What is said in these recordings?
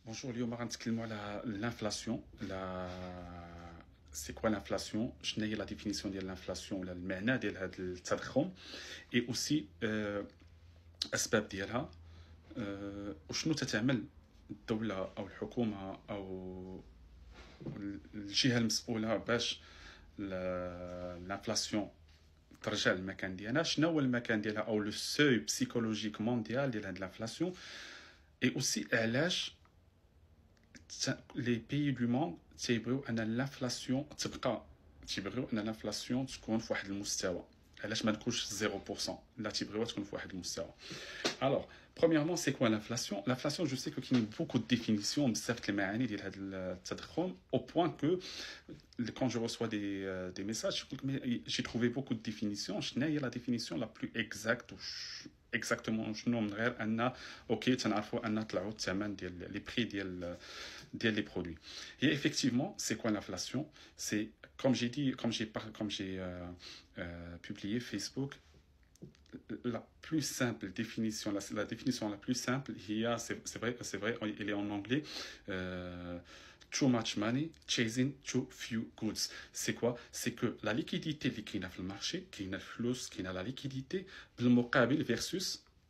Bonjour, اليوم غنتكلموا على l'inflation. C'est quoi l'inflation؟ شنو هي la définition ديال l'inflation ولا المعنى ديال هذا التضخم؟ et aussi أسباب ديالها، وشنو تتعمل الدولة أو الحكومة أو الجهة المسؤولة باش l'inflation ترجع للمكان ديالها. شنو هو المكان ديالها أو لو سوي بسيكولوجيك مونديال ديال هاد l'inflation et aussi علاش les pays du monde تيبغيو ان الانفلاسيون تبقى، تيبغيو ان الانفلاسيون تكون في واحد المستوى. علاش ما نكونش 0%؟ لا تيبغيوها تكون في واحد المستوى. Alors, premièrement, c'est quoi l'inflation? L'inflation, je sais qu'il y a beaucoup de définitions, بزاف المعاني ديال هذا التضخم, au point que quand je reçois des messages, j'ai trouvé beaucoup de définitions. شنو هي la définition la plus exacte exactement شنو من غير ان اوكي تنعرفوا ان طلعوا الثمن ديال لي بري ديال les produits. Et effectivement, c'est quoi l'inflation? C'est comme j'ai dit, comme j'ai publié Facebook, la plus simple définition, la définition la plus simple, c'est vrai, il est en anglais. Too much money chasing too few goods. C'est quoi? C'est que la liquidité qui est dans le marché, qui est flou, qui est la liquidité, بالمقابل versus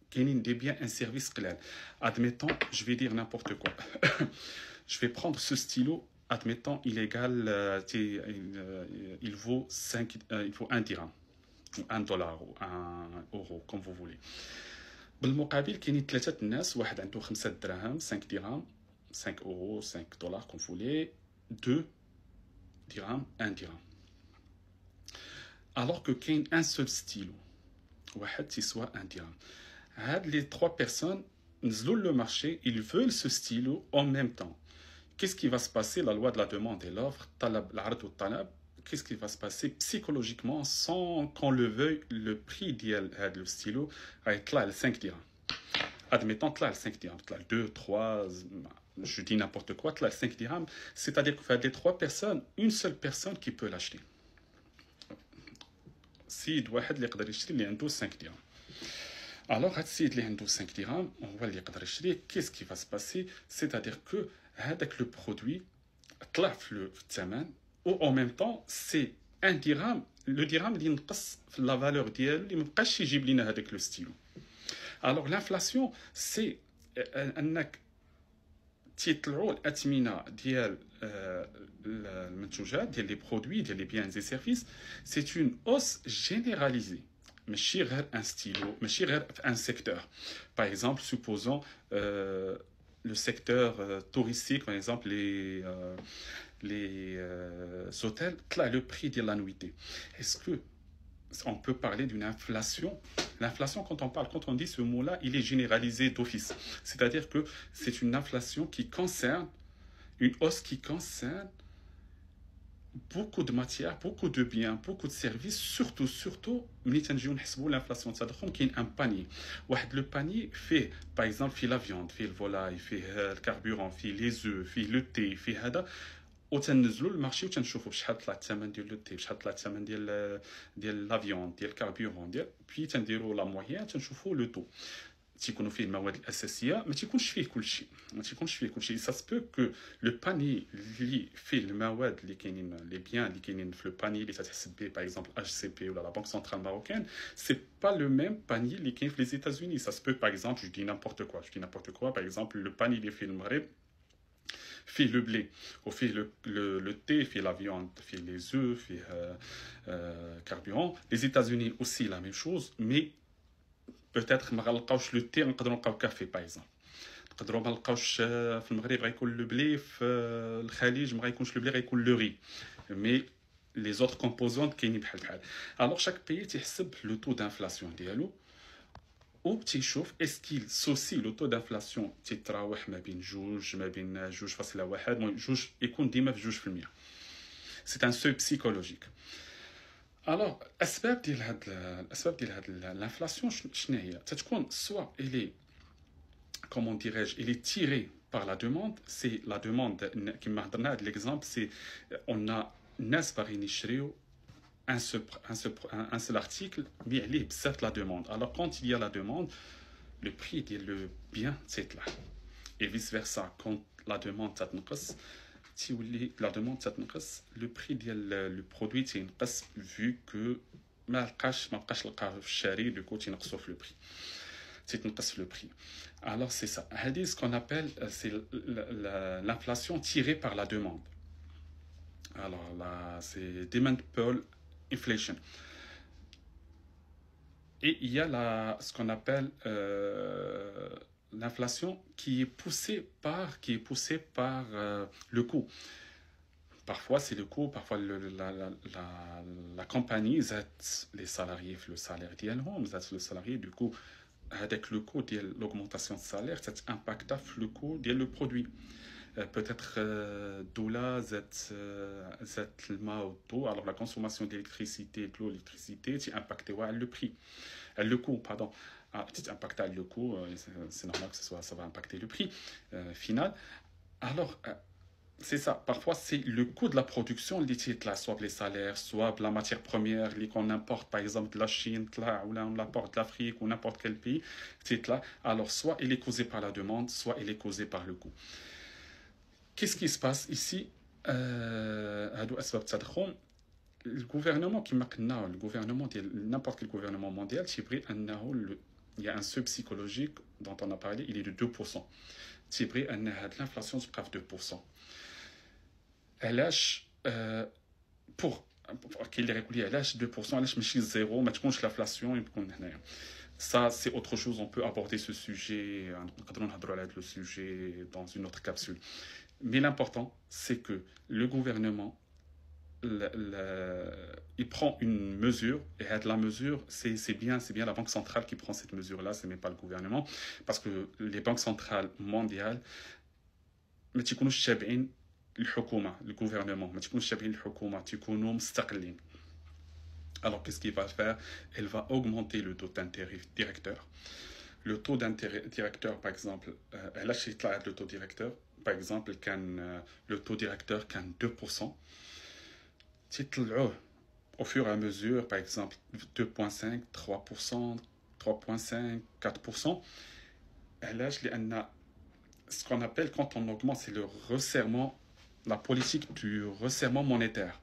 qui est des biens un service clair. Admettons, je vais dire n'importe quoi. Je vais prendre ce stylo. Admettons, il égale, il vaut 5, il vaut 1 dirham. Ou 1 dollar ou 1 euro, comme vous voulez. بالمقابل كاينين ثلاثة الناس، واحد عنده 5 دراهم 5 dirhams, 5 euros, 5 dollars, comme vous voulez, 2 dirhams, 1 dirham. Alors que كاين un seul stylo, واحد تيسوى 1 dirham. هاد les 3 personnes نزلوا le marché, ils veulent ce stylo en même temps. Qu'est-ce qui va se passer? La loi de la demande et l'offre, العرض والطلب. Qu'est-ce qui va se passer psychologiquement sans qu'on le veuille? Le prix du stylo va 5 dirhams. Admettons, 5 dirhams, 2, 3, je dis n'importe quoi, 5 dirhams. C'est-à-dire qu'il y a des 3 personnes, une seule personne qui peut l'acheter. Si واحد اللي يقدر يشتري اللي عنده 5 dirhams. Alors, si il عنده 5 dirhams, on va lui يقدر يشتري. Qu'est-ce qui va se passer? C'est-à-dire que هذاك le produit طلع في الثمن. Ou en même temps, c'est un dirham. Le dirham, il ينقص في la valeur ديالو اللي مابقاش يجيب لنا هذاك لو ستيلو. Alors l'inflation, c'est انك تيطلعوا الاثمنه ديال المنتوجات ديال لي برودوي ديال لي بيان اي سيرفيس. C'est une hausse généralisée. ماشي غير un stylo, ماشي غير في un secteur. Par exemple, supposons le secteur touristique, par exemple les hôtels, là, le prix de la nuitée. Est-ce que on peut parler d'une inflation? L'inflation, quand on dit ce mot-là, il est généralisé d'office. C'est-à-dire que c'est une inflation qui concerne, une hausse qui concerne beaucoup de matières, beaucoup de biens, beaucoup de services, surtout, l'inflation, qui est un panier. Le panier fait, par exemple, fait la viande, fait le volaille, fait le carburant, fait les œufs, fait le thé, fait هذا. وتنزلوا للمارشي وتنشوفوا بشحال طلع الثمن ديال لو تي، بشحال طلع الثمن ديال لا فيوند، ديال الكاربيرون، بي تنديروا لا موين تنشوفوا لو تو. تيكونوا فيه المواد الاساسيه، ما تيكونش فيه كلشي، سا سبو كو لو باني اللي فيه المواد اللي كاينين، لي بيان اللي كاينين في لو باني اللي تتحسب به باغ اكزومبل اتش سي بي ولا لا بنك سنترال ماروكان، سي با لو ميم باني اللي كاين في لي ايتازوني. سا سبو باغ اكزومبل جو دي نابورت كوا باغ اكزومبل لو باني اللي فيه المغرب fait le blé, ou fait le thé, fait la viande, fait les œufs, fait carburant. Les États-Unis aussi la même chose, mais peut-être ما غنلقاوش le thé, نقدروا نلقاو café par exemple. نقدروا ما نلقاوش في المغرب غيكون le blé، في الخليج ما غيكونش le blé، غيكون le riz. Mais les autres composantes كاينين بحال. Alors chaque pays تيحسب le taux d'inflation ديالو. Ou تيشوف اسكيل سوسي لو طو دانفلاسيون تيتراوح ما بين 2.1 جوج يكون ديما في 2%. سي ان سوي بسيكولوجيك. الوغ الاسباب ديال هاد الانفلاسيون شنو هي؟ تتكون سوا الي كومون ديريج الي تيري par la demande. C'est la demande كيما هضرنا هاد ليكزامبل، سي اون الناس باغيين يشريو un seul article, mais il y a la demande. Alors, quand il y a la demande, le prix est le bien, c'est là. et vice-versa. Quand la demande تتنقص تولي la demande تتنقص le prix ديال le produit تينقص vu que ما بقاش لقاه في الشاري du coup تينقصوا في le prix تيتنقص le prix. Alors c'est ça. هذه ce qu'on appelle c'est l'inflation tirée par la demande. Alors là c'est demand pull inflation. Et il y a ce qu'on appelle l'inflation qui est poussée par le coût. Parfois c'est le coût, parfois la compagnie zet les salariés le salaire ديالهم zet le salarié du coup avec le coût de l'augmentation de salaire ça impacte le coût de le produit. Peut-être doula le auto, alors la consommation d'électricité de l'électricité qui impacte le prix le coût pardon petit impact le coût c'est normal que ça va impacter le prix final. Alors c'est ça, parfois c'est le coût de la production là, soit les salaires, soit la matière première qu'on importe par exemple de la Chine là, ou là, on l'importe d'Afrique ou n'importe quel pays là. Alors soit il est causé par la demande, soit il est causé par le coût. Qu'est-ce qui se passe ici le gouvernement qui le gouvernement n'importe quel gouvernement mondial il y a un seuil psychologique dont on a parlé, il est de 2%. L'inflation se prend 2%. علاش pour qu'il est régulier علاش 2% علاش ماشي زيرو ما تكونش l'inflation يكون هنايا. Ça c'est autre chose, on peut aborder ce sujet نقدروا نهضروا على le sujet dans une autre capsule. Mais l'important c'est que le gouvernement il prend une mesure et la mesure c'est bien la banque centrale qui prend cette mesure là, c'est même pas le gouvernement parce que les banques centrales mondiales ما تيكونوش شابعين الحكومة le gouvernement ما تكونش شابين الحكومة تكونوا مستقلين. Alors qu'est-ce qu'il va faire? Elle va augmenter le taux d'intérêt directeur. Le taux d'intérêt directeur par exemple elle achète le taux directeur par exemple le taux directeur كان 2% تيطلعوه au fur et à mesure par exemple 2.5 3% 3.5 4%. علاش لأن ce qu'on appelle quand on augmente c'est le resserrement, la politique du resserrement monétaire.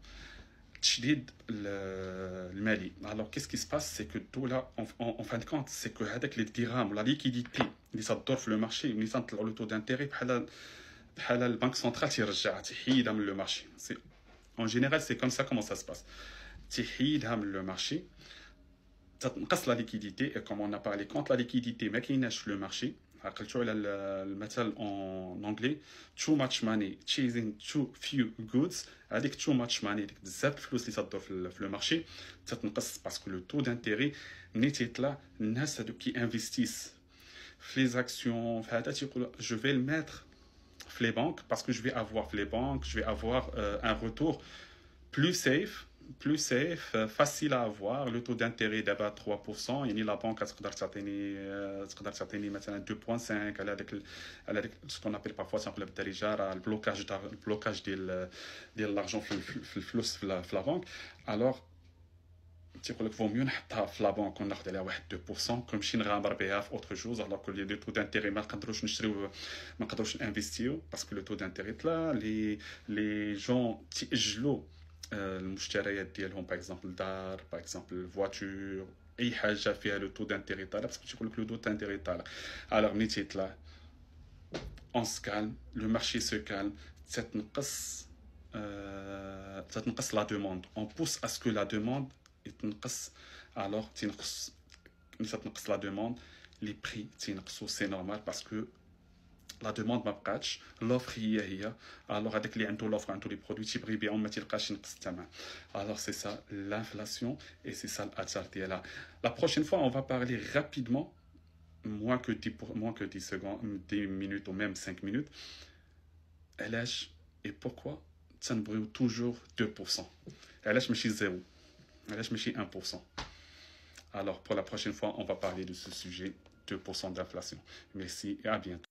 Alors qu'est-ce qui se passe, c'est que tout là en fin de compte c'est que avec les dirhams la liquidité اللي صدر في le marché اللي صنطلعوا le taux d'intérêt بحال البنك سنترال تيرجعها تحيدها من le marché. C'est en général c'est comme ça comment ça se passe. تحيدها من le marché تنقص la liquidité et comme on a parlé quand la liquidité ما كايناش في le marché عقلتوا على المثل en anglais too much money chasing too few goods. هذيك too much money ديك بزاف الفلوس اللي صدر في le marché تتنقص باسكو le taux d'intérêt نيتيت لا الناس هذوك كي انفستيس في les actions في هذا تيقول je vais le mettre في les banques parce que je vais avoir les banques je vais avoir un retour plus safe, facile à avoir. Le taux d'intérêt d'abord 3%. Il y a la banque تقدر تعطيني مثلا 2.5 على ce qu'on appelle parfois ça le blocage de l'argent في الفلوس في la banque. Alors تيقول لك vaut mieux نحطها في la banque وناخذ عليها واحد 2% كون شي نغامر بها في autre chose alors que les taux d'intérêt ما نقدروش نشريو ما نقدروش انفيستيو parce que le taux d'intérêt là les gens تيأجلوا المشتريات ديالهم باغ اكزومبل دار باغ اكزومبل فواتور اي حاجه فيها لو تو دانتيري طالع باسكو تيقول لك لو تو دانتيري طالع. الوغ ملي تيطلع اون سكالم لو مارشي سو كالم تتنقص لا دوموند اون بوس اسكو لا دوموند يتنقص. الوغ تنقص ملي تتنقص لا دوموند لي بري تينقصوا سي نورمال باسكو la demande ما بقاتش l'offre هي alors هذاك اللي عنده l'offre عنده les produits تيبغي يبيعهم ما تلقاش ينقص الثمن. alors c'est ça l'inflation et c'est ça l'athar ديالها. La prochaine fois on va parler rapidement moins que 10 secondes 10 minutes ou même 5 minutes علاش et pourquoi تنبغيو toujours 2%. علاش ماشي 0 علاش ماشي 1%. alors pour la prochaine fois on va parler de ce sujet 2% d'inflation. Merci et à bientôt.